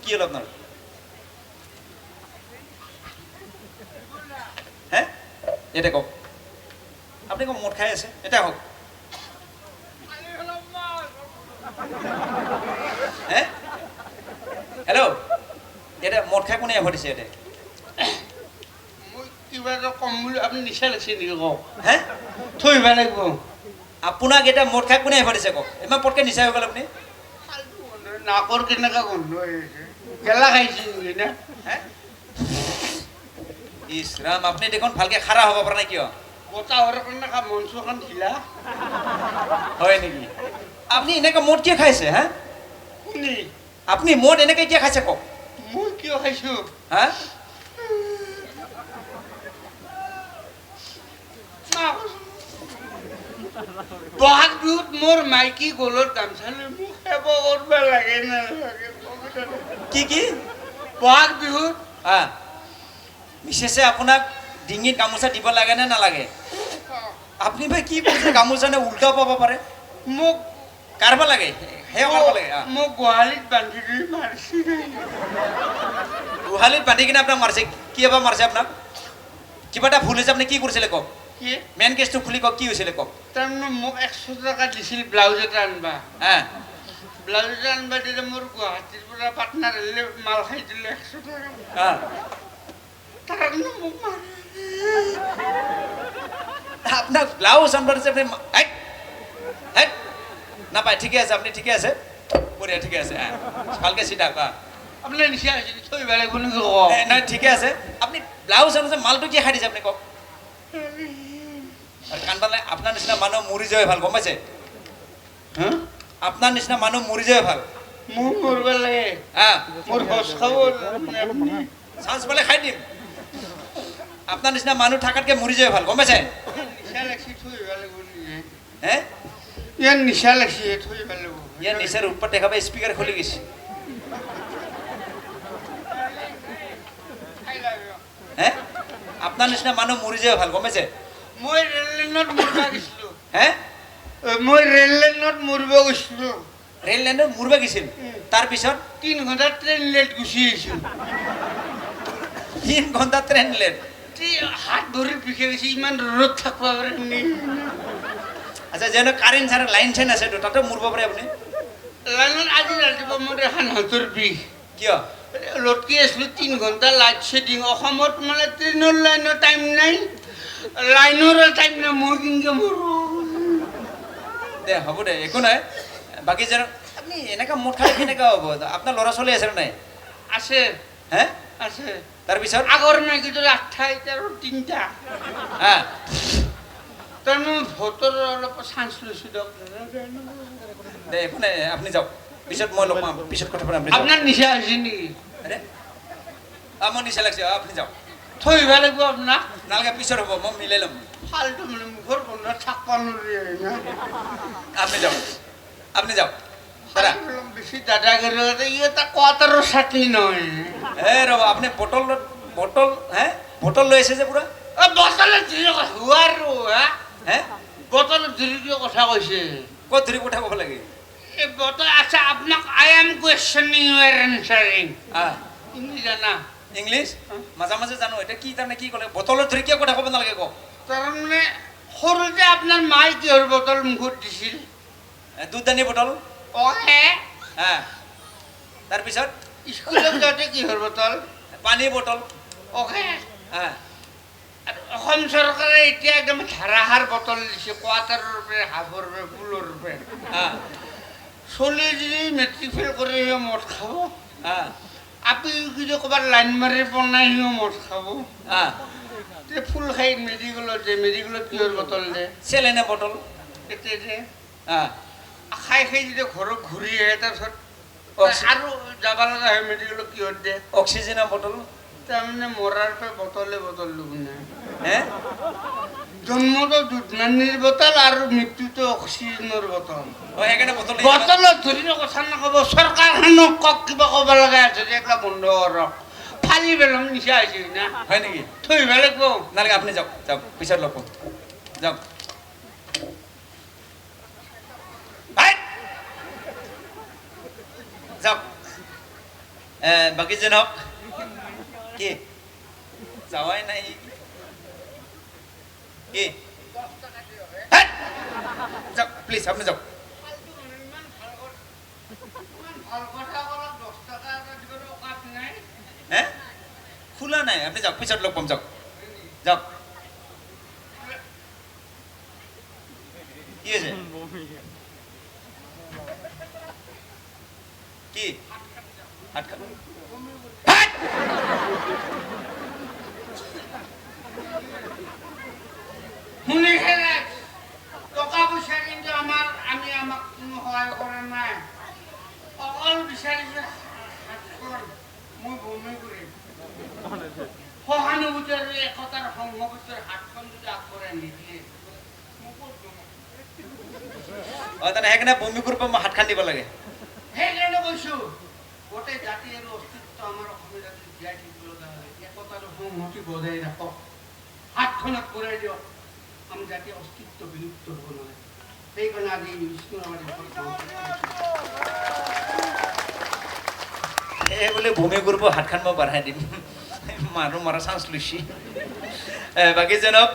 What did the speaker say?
কি হল আপনার? হ্যাঁ এটা কক আপনি কম মদ খাই আছে এটা হোক হ্যাঁ হেল্ল' এটা মদ খাই কোনে ভৰিছে এটা কিবা এটা কম বুলি আপুনি নিচা লাগিছে নেকি কওক হ্যাঁ থৈব লাগিব আপোনাক এটা মদ খাই কোনে ভৰিছে কক ইমান পটকে নিচা হৈ গ'ল আপুনি নাকৰ কেনেকা গন্ধ আহিছে গেলা খাইছে নেকি না হ্যাঁ ইছ ৰাম আপুনি দেখোন ভালকে খাৰা হ'ব পৰা নাই কিয় বতাহৰ কাৰণে মঞ্চখন ঢিলা হয় নেকি আপনি এনেকে মদ কিয় খাইছে হ্যাঁ কোনে আপনি মদ এনেকে কিয় খাইছে কক মই কিয় খাইছো হ্যাঁ বহাগ বিহুত মোৰ মাইকী গলত গামছা লৈ মোক সেৱা কৰিব লাগে নালাগে কি কি বহাগ বিহুত হ্যাঁ বিশেষে আপোনাক ডিঙিত গামোচা দিব লাগে নে নালাগে আপনি ভাই কি কৈছে গামোচা নে উল্টাও পাব পাৰে মোক কাঢ়বা লাগে সেয়া কাঢ়বা লাগে মোক গোহালিত বান্ধি দি মাৰিছি গোহালিত বান্ধি কিনে আপোনাক মাৰিছে কি এবাৰ মাৰিছে আপোনাক কিবা এটা ভুল হৈছে আপুনি কি কৰিছিলে কওক কি মেইন কেছটো খুলি কওক কি হৈছিলে কওক তাৰমানে মোক 100 টকা দিছিল ব্লাউজ এটা আনবা হ্যাঁ ব্লাউজ এটা আনবা দিলে মোৰ গুৱাহাটীৰ পৰা পাটনাৰ আহিলে মাল খাই দিলে 100 টকা হ্যাঁ তাৰমানে মোক মাৰি আপনার ব্লাউজ আনবার আপনি না পাই ঠিকই আছে আপনি ঠিকই আছে বঢ়িয়া ঠিকই আছে হ্যাঁ ভালকে সিধা আপোনাৰ নিচা হৈছে থৈ বেলেগ বুলি কওক নাই ঠিকই আছে আপনি ব্লাউজ আনছে মালটো কি খাই দিছে আপনি কক আর কানবালে আপনার নিচিনা মানুহ মৰি যায় ভাল গম পাইছে আপনাৰ নিচিনা মানুহ মৰি যায় ভাল মোৰ মৰিব লাগে হ্যাঁ মোৰ হজ খাব চান্স পালে খাই দিম আপনাৰ নিচিনা মানুহ থাকাতকে মৰি যায় ভাল গম পাইছে নিচা লাগছি থৈ বেলেগ বুলি হ্যাঁ ইয়াৰ নিচা লাগছি থৈ বেলেগ ইয়াৰ নিচেৰ উপৰ দেখাবে স্পিকাৰ খুলে গেছে হ্যাঁ আপনাৰ নিচিনা মানুহ মৰি যায় ভাল গম পাইছে মই ৰেল লাইনত মৰিব গৈছিলোঁ হ্যাঁ মই ৰেল লাইনত মৰিব গৈছিলোঁ ৰেল লাইনত মৰিব গৈছিল তাৰপিছত 3 ঘণ্টা ট্ৰেইন লেট গুচি আহিছোঁ 3 ঘণ্টা ট্ৰেইন লেট হাত ভৰি বিষে গৈছে ইমান ৰ'দ থাকিব পাৰে আচ্ছা যেন কাৰেণ্ট চাৰে লাইন চাইন আছে তাতে মৰিব পাৰে আপুনি লাইনত আজি ৰাতিপুৱা মোৰ এখন হাতৰ বিষ কিয় লটকি আছিলোঁ 3 ঘণ্টা লাইট ছেটিং অসমত মানে ট্ৰেইনৰ লাইনৰ টাইম নাই লাইনৰ টাইম নাই মই কেনেকৈ মৰোঁ দে হ'ব দে একো নাই বাকী যেন আপুনি এনেকুৱা মদ খালে কেনেকুৱা হ'ব আপোনাৰ ল'ৰা ছোৱালী আছে নাই আছে হে আছে তাৰপিছত আগৰ নাইকিটো 28 আৰু 3টা হা তাৰমানে ভোটৰ অলপ চান্স লৈছোঁ দিয়ক দে একো নাই আপুনি যাওক পিছত মই লগ পাম পিছত কথা পাতিম আপোনাৰ নিচা হৈছে নেকি আৰে মোৰ নিচা লাগিছে আপুনি যাওক থৈব লাগিব আপোনাক নালাগে পিছত হ'ব মই মিলাই ল'ম ফাল্টু মানে মুখৰ বন্ধ থাকিব নোৱাৰি না আপনি যাওক আপনি যাওক দাদা বেছি দাদাগিৰি এটা কোৱাটাৰৰ চাটনি নহয় এ ৰ'ব আপুনি বটল হে বটল লৈ আছে যে পুৰা বটলত ধৰি হোৱাৰো হে বটলত ধৰি কিয় কথা কৈছে ক'ত ধৰি কথা ক'ব লাগে এই বটল আচ্ছা আপোনাক আই এম কুৱেশ্যনিং ইউৰ এনচাৰিং ইংলিছ জানা ইংলিছ মাজে মাজে জানো এতিয়া কি তাৰমানে কি ক'লে বটলত ধৰি কিয় কথা ক'ব নালাগে কওক তাৰমানে সৰুতে আপোনাৰ মায়ে কিহৰ বটল মুখত দিছিল দুধদানি বটল অহে হা তাৰপিছত স্কুলত যাওঁতে কিহৰ বটল পানীৰ বটল অহে হা অসম চৰকাৰে এতিয়া একদম ধাৰাসাৰ বটল দিছে কোৱাটাৰৰ পৰা হাফৰ পৰা ফুলৰ পৰা হা চলি যদি মেট্ৰিক ফেইল কৰি সিও মদ খাব হা আপি যদি ক'ৰবাত লাইন মাৰি বনাই সিও মদ খাব হা ফুল খাই মেডিকেলত কিহৰ বটল দে চেলেনে বটল এতিয়া যে হা খাই যদি ঘৰত ঘূৰি আহে তাৰপিছত আৰু যাব লগা হয় মেডিকেলত কিহত দে অক্সিজেনৰ বটল তাৰমানে মৰাৰ পৰা বটল ল'ব নাই হে জন্মতো দুধনানিৰ বটল আৰু মৃত্যুতো অক্সিজেনৰ বটল সেইকাৰণে বটল বটলত ধৰি কথা নক'ব চৰকাৰখনক কওক কিবা ক'ব লগা আছে এইবিলাক বন্ধ কৰক ফালি পেলাম নিচা হৈছে না হয় নেকি থৈ লাগিব নালাগে আপুনি যাওক যাওক পিছত লগ পাম যাওক যাওক বাকীজন হওক কি যাৱাই নাই কি হেৎ! যাওক প্লিজ আপুনি যাওক হে খোলা নাই আপুনি যাওক পিছত লগ পাম যাওক যাওক কি হৈছে কি হাত খাব হেৎ! শুনিছে নাই? টকা পইচা কিন্তু আমি আমাক কোনো সহায় কৰা নাই অকল বিচাৰিছে হাতখন মই বমি কৰিম সহানুভূতি আৰু একতাৰ সংঘবদ্ধৰ হাতখন যদি আগবঢ়াই নিদিয়ে মই ক'ত বমি তাৰমানে সেইকাৰণে বমি কৰিব মই হাতখন দিব লাগে সেইকাৰণে কৈছো গোটেই জাতি আৰু অস্তিত্ব আমাৰ অসমীয়া জাতিৰ জীয়াই থাকিব লগা হ'লে একতা আৰু সংহতি বজাই ৰাখক হাতখন আগবঢ়াই দিয়ক আমি জাতিৰ অস্তিত্ব বিলুপ্ত হ'ব নোৱাৰে সেইকাৰণে আজি এই বোলে বমি কৰিব হাতখন মই বঢ়াই দিম মানুহ মৰা চান্স লৈছি বাকীজনক